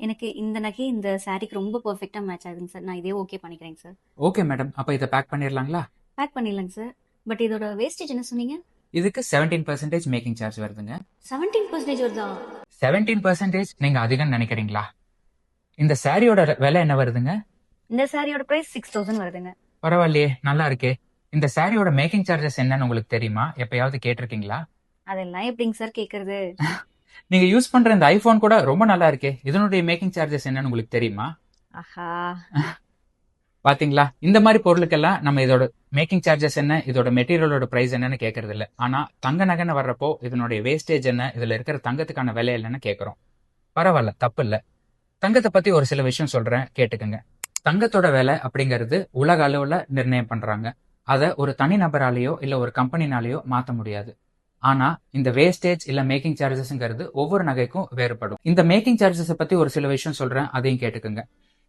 எனக்கு இந்த நகை இந்த சாரீக்கு ரொம்ப பெர்ஃபெக்ட்டா மேட்ச் ஆகுதுங்க சார். நான் இதே ஓகே பண்ணிக்கிறேங்க சார். ஓகே மேடம், அப்ப இதை பேக் பண்ணிடலாங்களா? பேக் பண்ணிடலாங்க சார். பட் இதோட வேஸ்டேஜ் என்ன சொன்னீங்க? இதுக்கு 17% மேக்கிங் சார்ஜ் வருதுங்க. 17% வருதா? 17% நீங்க அதிகம் நினைக்கிறீங்களா? இந்த சாரியோட விலை என்ன வருதுங்க? இந்த சாரியோட பிரைஸ் 6000 வருதுங்க. பரவாயில்லையே, நல்லா இருக்கே. இந்த சாரியோட மேக்கிங் சார்ஜஸ் என்னன்னு உங்களுக்கு தெரியுமா? எப்பயாவது கேட்டிருக்கீங்களா? அதெல்லாம் எப்படிங்க சார் கேக்குறது? நீங்க யூஸ் பண்ற இந்த ஐபோன் கூட ரொம்ப நல்லா இருக்கே. இதனுடைய மேக்கிங் சார்ஜஸ் என்னன்னு உங்களுக்கு தெரியுமா? ஆஹா. பாத்தீங்களா, இந்த மாதிரி பொருளுக்கெல்லாம் நம்ம இதோட மேக்கிங் சார்ஜஸ் என்ன, இதோட மெட்டீரியலோட பிரைஸ் என்னன்னு கேட்கறது இல்ல. ஆனா தங்க நகைன்னு வர்றப்போ இதனுடைய வேஸ்டேஜ் என்ன, இதுல இருக்கிற தங்கத்துக்கான விலை இல்லைன்னு கேட்கறோம். பரவாயில்ல, தப்பு இல்ல. தங்கத்தை பத்தி ஒரு சில விஷயம் சொல்றேன், கேட்டுக்கங்க. தங்கத்தோட விலை அப்படிங்கிறது உலக அளவுல நிர்ணயம் பண்றாங்க. அதை ஒரு தனிநபராலேயோ இல்ல ஒரு கம்பெனினாலேயோ மாத்த முடியாது. ஆனா இந்த வேஸ்டேஜ் இல்ல மேக்கிங் சார்ஜஸ்ங்கிறது ஒவ்வொரு நகைக்கும் வேறுபடும். இந்த மேக்கிங் சார்ஜஸ் பத்தி ஒரு சில விஷயம் சொல்றேன், அதையும் கேட்டுக்கோங்க.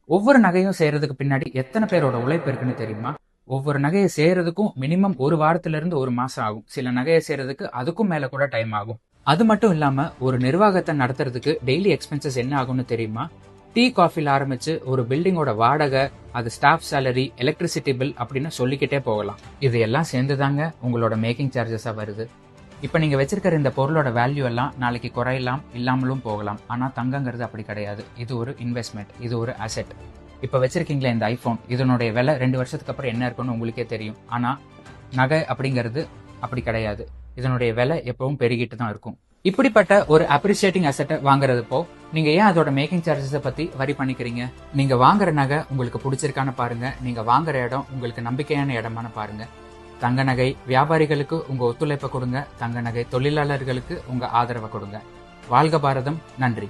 ஒவ்வொரு நகையும் செய்யறதுக்கு பின்னாடி எத்தனை பேரோட உழைப்பு இருக்குன்னு தெரியுமா? ஒவ்வொரு நகையை செய்யறதுக்கும் மினிமம் ஒரு வாரத்துல இருந்து ஒரு மாசம் ஆகும். சில நகையை செய்யறதுக்கு அதுக்கும் மேல கூட டைம் ஆகும். அது மட்டும் இல்லாம ஒரு நிர்வாகத்தை நடத்துறதுக்கு டெய்லி எக்ஸ்பென்சஸ் என்ன ஆகும்னு தெரியுமா? டீ காஃபில ஆரம்பிச்சு ஒரு பில்டிங்கோட வாடகை, அது ஸ்டாஃப் சேலரி, எலக்ட்ரிசிட்டி பில் அப்படின்னு சொல்லிக்கிட்டே போகலாம். இது எல்லாம் சேர்ந்துதாங்க உங்களோட மேக்கிங் சார்ஜஸா வருது. இப்ப நீங்க வச்சிருக்கிற இந்த பொருளோட வேல்யூ எல்லாம் நாளைக்கு குறையலாம், இல்லாமலும் போகலாம். ஆனா தங்கங்கிறது அப்படி கிடையாது. இது ஒரு இன்வெஸ்ட்மெண்ட், இது ஒரு அசெட். இப்ப வச்சிருக்கீங்களா இந்த ஐபோன், இதனுடைய விலை 2 வருஷத்துக்கு அப்புறம் என்ன இருக்குன்னு உங்களுக்கே தெரியும். ஆனா நகை அப்படிங்கிறது அப்படி கிடையாது. இதனுடைய விலை எப்பவும் பெருகிட்டு தான் இருக்கும். இப்படிப்பட்ட ஒரு அப்ரிசியேட்டிங் அசெட்டை வாங்குறதுப்போ நீங்க ஏன் அதோட மேக்கிங் சார்ஜஸை பத்தி வரி பண்ணிக்கிறீங்க? நீங்க வாங்குற நகை உங்களுக்கு பிடிச்சிருக்கான்னு பாருங்க. நீங்க வாங்குற இடம் உங்களுக்கு நம்பிக்கையான இடமான பாருங்க. தங்க நகை வியாபாரிகளுக்கு உங்க ஒத்துழைப்பை கொடுங்க. தங்க நகை தொழிலாளர்களுக்கு உங்க ஆதரவை கொடுங்க. வாழ்க பாரதம். நன்றி.